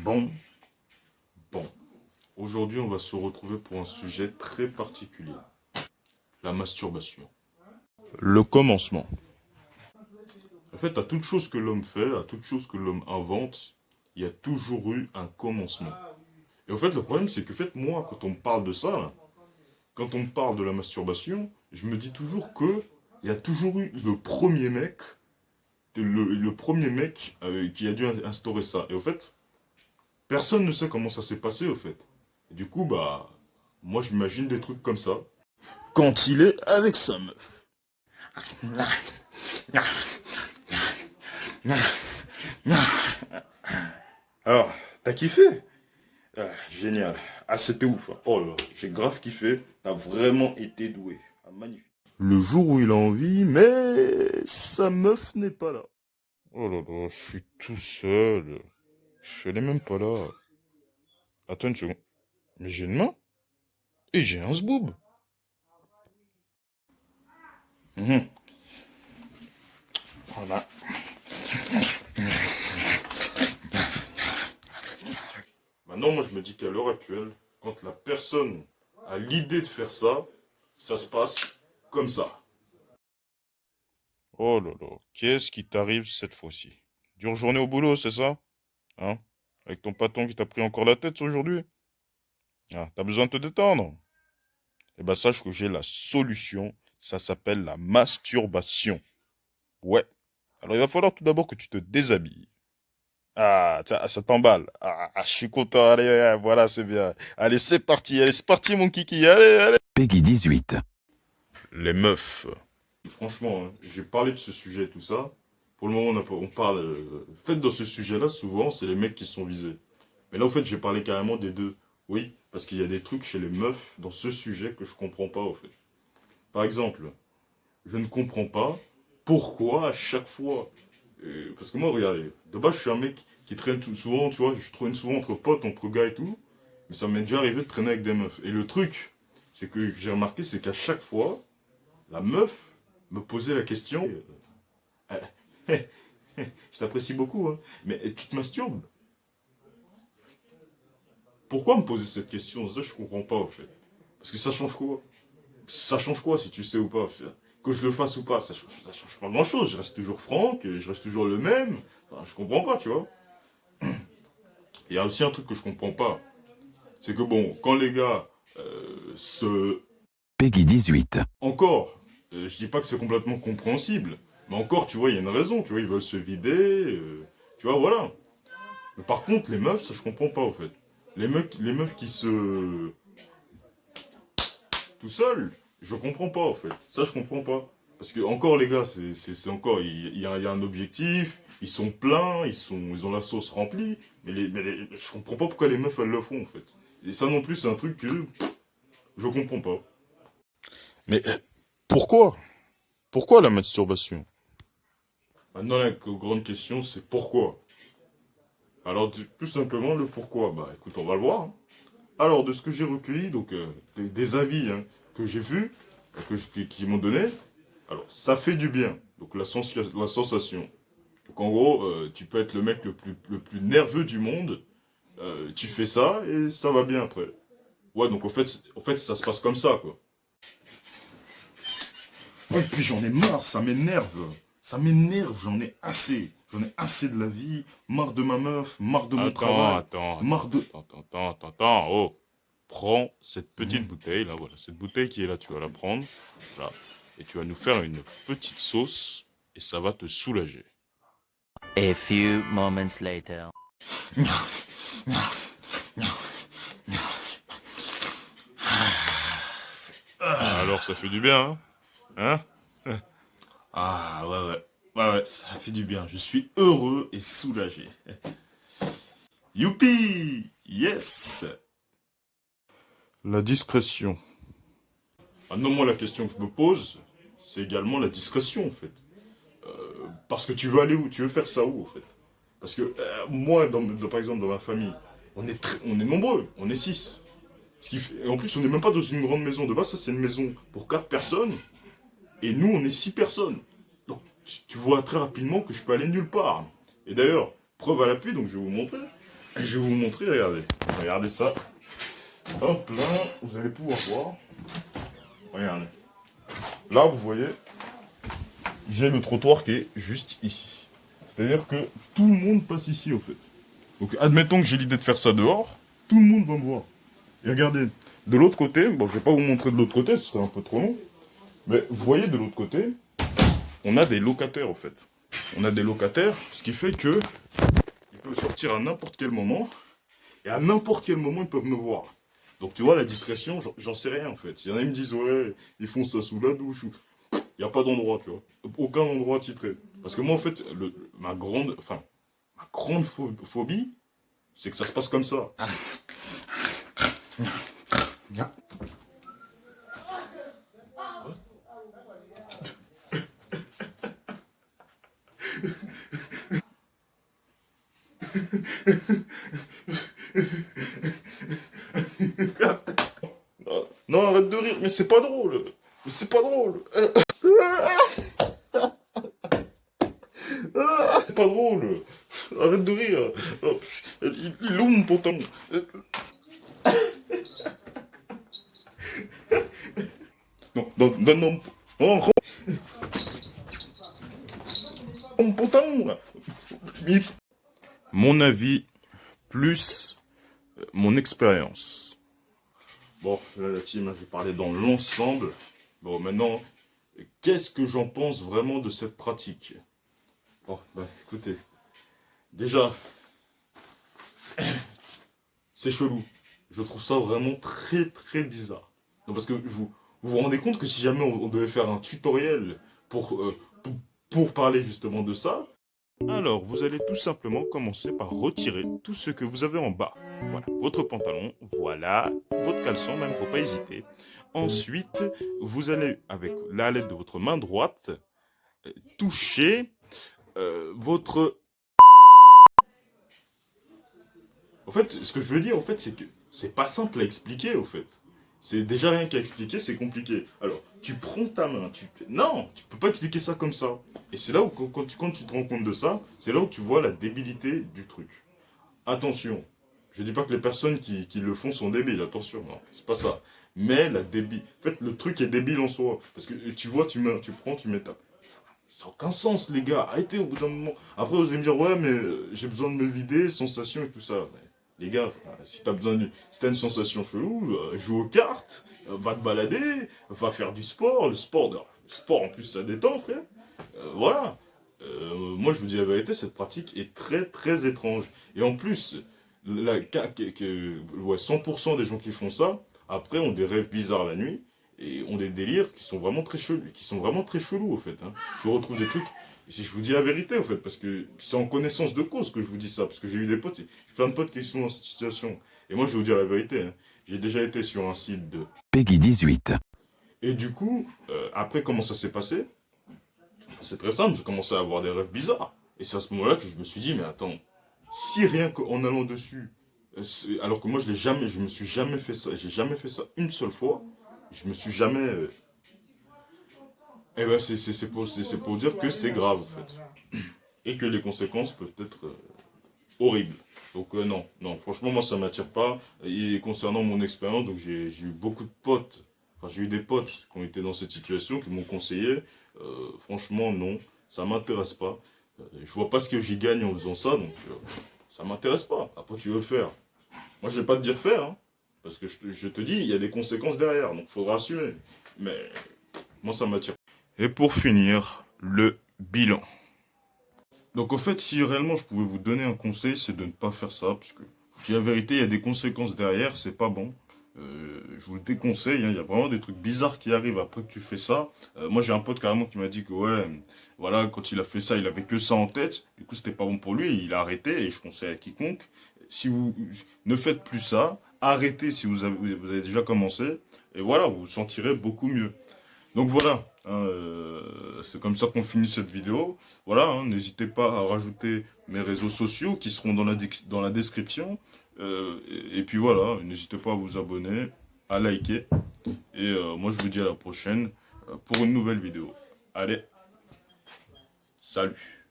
Bon, bon. Aujourd'hui, on va se retrouver pour un sujet très particulier. La masturbation. Le commencement. En fait, à toute chose que l'homme fait, à toute chose que l'homme invente, il y a toujours eu un commencement. Et en fait, le problème, c'est que moi, quand on me parle de ça, là, quand on me parle de la masturbation, je me dis toujours que il y a toujours eu le premier mec, le premier mec qui a dû instaurer ça. Et en fait, personne ne sait comment ça s'est passé, au fait. Et du coup, bah, moi, j'imagine des trucs comme ça. Quand il est avec sa meuf. Alors, t'as kiffé? Ah, génial. Ah, c'était ouf, hein. Oh là, j'ai grave kiffé. T'as vraiment été doué. Ah, magnifique. Le jour où il a envie, mais sa meuf n'est pas là. Oh là là, je suis tout seul. Elle est même pas là. Attends une seconde. Mais j'ai une main et j'ai un zboob. Mhm. Voilà. Maintenant, moi, je me dis qu'à l'heure actuelle, quand la personne a l'idée de faire ça, ça se passe comme ça. Oh là là, qu'est-ce qui t'arrive cette fois-ci? Dure journée au boulot, c'est ça? Hein? Avec ton patron qui t'a pris encore la tête aujourd'hui? Ah, t'as besoin de te détendre? Eh ben, sache que j'ai la solution. Ça s'appelle la masturbation. Ouais. Alors, il va falloir tout d'abord que tu te déshabilles. Ah, tiens, ça t'emballe. Je suis content. Allez, voilà, c'est bien. Allez, c'est parti. Allez, c'est parti, mon kiki. Allez, allez. Peggy 18. Les meufs. Franchement, hein, j'ai parlé de ce sujet et tout ça. Pour le moment, on parle. En fait, dans ce sujet-là, souvent, c'est les mecs qui sont visés. Mais là, en fait, j'ai parlé carrément des deux. Oui, parce qu'il y a des trucs chez les meufs dans ce sujet que je comprends pas, en fait. Par exemple, je ne comprends pas pourquoi à chaque fois. Parce que moi, regardez, de base, je suis un mec qui traîne souvent, tu vois, je traîne souvent entre potes, entre gars et tout. Mais ça m'est déjà arrivé de traîner avec des meufs. Et le truc, c'est que j'ai remarqué, c'est qu'à chaque fois, la meuf me posait la question. Je t'apprécie beaucoup, hein, mais tu te masturbes? Pourquoi me poser cette question? Ça, je comprends pas, en fait. Parce que ça change quoi? Ça change quoi si tu sais ou pas? Que je le fasse ou pas, ça change pas grand chose. Je reste toujours franc, je reste toujours le même. Enfin, je comprends pas, tu vois. Il y a aussi un truc que je comprends pas. C'est que bon, quand les gars se. Peggy 18. Encore, je dis pas que c'est complètement compréhensible. Mais encore, tu vois, il y a une raison. Tu vois, ils veulent se vider. Tu vois, voilà. Mais par contre, les meufs, ça, je comprends pas, en fait. Les meufs qui se. Tout seuls, je comprends pas, en fait. Ça, je comprends pas. Parce que, encore, les gars, c'est encore. Il y a un objectif, ils sont pleins, ils ont la sauce remplie. Mais je comprends pas pourquoi les meufs, elles le font, en fait. Et ça non plus, c'est un truc que je comprends pas. Mais pourquoi? Pourquoi la masturbation? Maintenant, la grande question, c'est pourquoi? Alors, tout simplement, le pourquoi. Bah, écoute, on va le voir, hein. Alors, de ce que j'ai recueilli, donc des avis, hein, que j'ai vus, qui m'ont donné, alors ça fait du bien. Donc la sensation. Donc en gros, tu peux être le mec le plus nerveux du monde, tu fais ça et ça va bien après. Ouais, donc en fait ça se passe comme ça, quoi. Ouais, puis j'en ai marre, ça m'énerve. Ça m'énerve, j'en ai assez. J'en ai assez de la vie, marre de ma meuf, marre de mon travail, marre de... Attends, oh. Prends cette petite Mhm. bouteille, là, voilà, cette bouteille qui est là, tu vas la prendre, voilà, et tu vas nous faire une petite sauce, et ça va te soulager. A few moments later. Alors, ça fait du bien, hein? Hein? Ah ouais, ouais. Ouais, ouais, ça fait du bien. Je suis heureux et soulagé. Youpi! Yes! La discrétion. Maintenant, moi, la question que je me pose, c'est également la discrétion, en fait. Parce que tu veux aller où? Tu veux faire ça où, en fait? Parce que moi, par exemple, dans ma famille, on est nombreux, on est 6. Et en plus, on n'est même pas dans une grande maison. De base, ça, c'est une maison pour 4 personnes. Et nous, on est 6 personnes. Donc, tu vois très rapidement que je peux aller nulle part. Et d'ailleurs, preuve à l'appui, donc je vais vous montrer. Je vais vous montrer, regardez. Regardez ça. Hop là, vous allez pouvoir voir. Regardez. Là, vous voyez, j'ai le trottoir qui est juste ici. C'est-à-dire que tout le monde passe ici, au fait. Donc, admettons que j'ai l'idée de faire ça dehors, tout le monde va me voir. Et regardez, de l'autre côté, bon, je vais pas vous montrer de l'autre côté, ce serait un peu trop long. Mais vous voyez, de l'autre côté, on a des locataires, en fait. On a des locataires, ce qui fait que ils peuvent sortir à n'importe quel moment. Et à n'importe quel moment, ils peuvent me voir. Donc, tu vois, la discrétion, j'en sais rien, en fait. Il y en a qui me disent, ouais, ils font ça sous la douche. Il n'y a pas d'endroit, tu vois. Aucun endroit titré. Parce que moi, en fait, ma grande phobie, c'est que ça se passe comme ça. Non, arrête de rire, mais c'est pas drôle. Mais c'est pas drôle. C'est pas drôle. Arrête de rire. Il est où mon pantalon? Non, non, non, non. Non, mon pantalon, là. Mon avis plus mon expérience. Bon, là, la team, je vais parler dans l'ensemble. Bon, maintenant, qu'est-ce que j'en pense vraiment de cette pratique? Bon, bah, écoutez. Déjà, c'est chelou. Je trouve ça vraiment très, très bizarre. Non, parce que vous rendez compte que si jamais on devait faire un tutoriel pour parler justement de ça, alors vous allez tout simplement commencer par retirer tout ce que vous avez en bas. Voilà, votre pantalon, voilà, votre caleçon même, faut pas hésiter. Ensuite, vous allez, avec la l'aide de votre main droite, toucher votre... En fait, ce que je veux dire, en fait, c'est que c'est pas simple à expliquer, au fait. C'est déjà rien qu'à expliquer, c'est compliqué. Alors, tu prends ta main, non, tu peux pas expliquer ça comme ça. Et c'est là où, quand tu te rends compte de ça, c'est là où tu vois la débilité du truc. Attention, je dis pas que les personnes qui le font sont débiles, attention, non, c'est pas ça. Mais la débile... En fait, le truc est débile en soi. Parce que tu vois, tu prends, tu mets ta... Ça n'a aucun sens, les gars. Arrêtez au bout d'un moment. Après, vous allez me dire, ouais, mais j'ai besoin de me vider, sensation et tout ça. Mais, les gars, si t'as si t'as une sensation chelou, joue aux cartes, va te balader, va faire du sport. Le sport en plus, ça détend, frère. Voilà. Moi, je vous dis la vérité, cette pratique est très, très étrange. Et en plus, ouais, 100% des gens qui font ça, après, ont des rêves bizarres la nuit et ont des délires qui sont vraiment très chelous, au fait. Hein. Tu retrouves des trucs. Et si je vous dis la vérité, en fait, parce que c'est en connaissance de cause que je vous dis ça, parce que j'ai eu des potes, j'ai plein de potes qui sont dans cette situation. Et moi, je vais vous dire la vérité, hein. J'ai déjà été sur un site de Peggy 18. et du coup, après, comment ça s'est passé? C'est très simple, j'ai commencé à avoir des rêves bizarres. Et c'est à ce moment-là que je me suis dit, mais attends, si rien qu'en allant dessus, alors que moi je me suis jamais fait ça, j'ai jamais fait ça une seule fois, je me suis jamais... Eh ben c'est pour dire que c'est grave en fait. Et que les conséquences peuvent être horribles. Donc non, non, franchement moi ça m'attire pas. Et concernant mon expérience, donc j'ai eu beaucoup de potes, enfin j'ai eu des potes qui ont été dans cette situation, qui m'ont conseillé. Franchement non, ça m'intéresse pas. Je vois pas ce que j'y gagne en faisant ça, donc ça m'intéresse pas. Après tu veux faire. Moi je vais pas te dire faire, hein, parce que je te dis, il y a des conséquences derrière, donc faudra assumer. Mais moi ça m'attire. Et pour finir, le bilan. Donc au fait, si réellement je pouvais vous donner un conseil, c'est de ne pas faire ça, parce que je vous dis la vérité, il y a des conséquences derrière, c'est pas bon. Je vous le déconseille, hein, il y a vraiment des trucs bizarres qui arrivent après que tu fais ça. Moi j'ai un pote carrément qui m'a dit que ouais, voilà, quand il a fait ça, il avait que ça en tête, du coup c'était pas bon pour lui, il a arrêté, et je conseille à quiconque, si vous ne faites plus ça, arrêtez si vous avez déjà commencé, et voilà, vous vous sentirez beaucoup mieux. Donc voilà, hein, c'est comme ça qu'on finit cette vidéo. Voilà, hein, n'hésitez pas à rajouter mes réseaux sociaux qui seront dans la description. Et puis voilà, n'hésitez pas à vous abonner, à liker. Et moi je vous dis à la prochaine pour une nouvelle vidéo. Allez, salut!